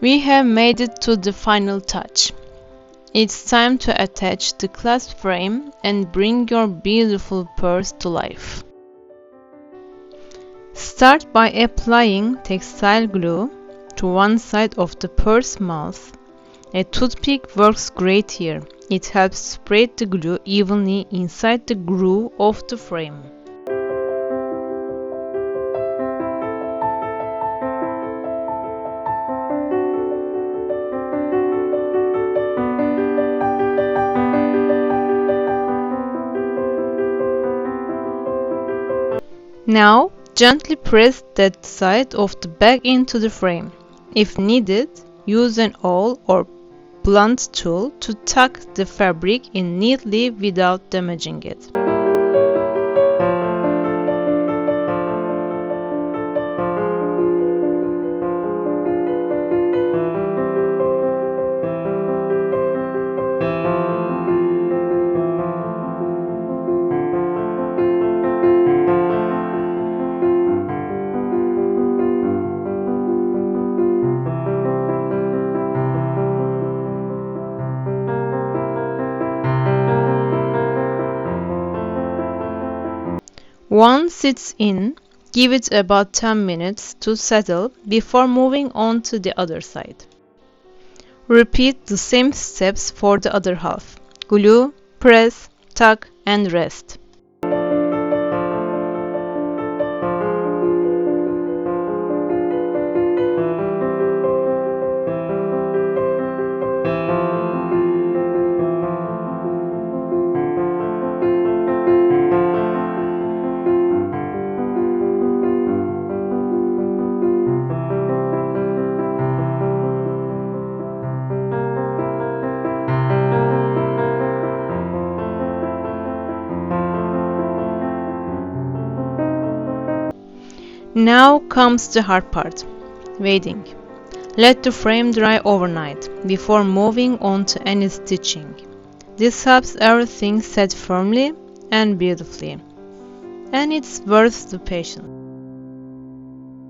We have made it to the final touch. It's time to attach the clasp frame and bring your beautiful purse to life. Start by applying textile glue to one side of the purse mouth. A toothpick works great here. It helps spread the glue evenly inside the groove of the frame. Now, gently press that side of the bag into the frame. If needed, use an awl or blunt tool to tuck the fabric in neatly without damaging it. Once it's in, give it about 10 minutes to settle before moving on to the other side. Repeat the same steps for the other half. Glue, press, tuck, and rest. Now comes the hard part, waiting. Let the frame dry overnight before moving on to any stitching. This helps everything set firmly and beautifully, and it's worth the patience.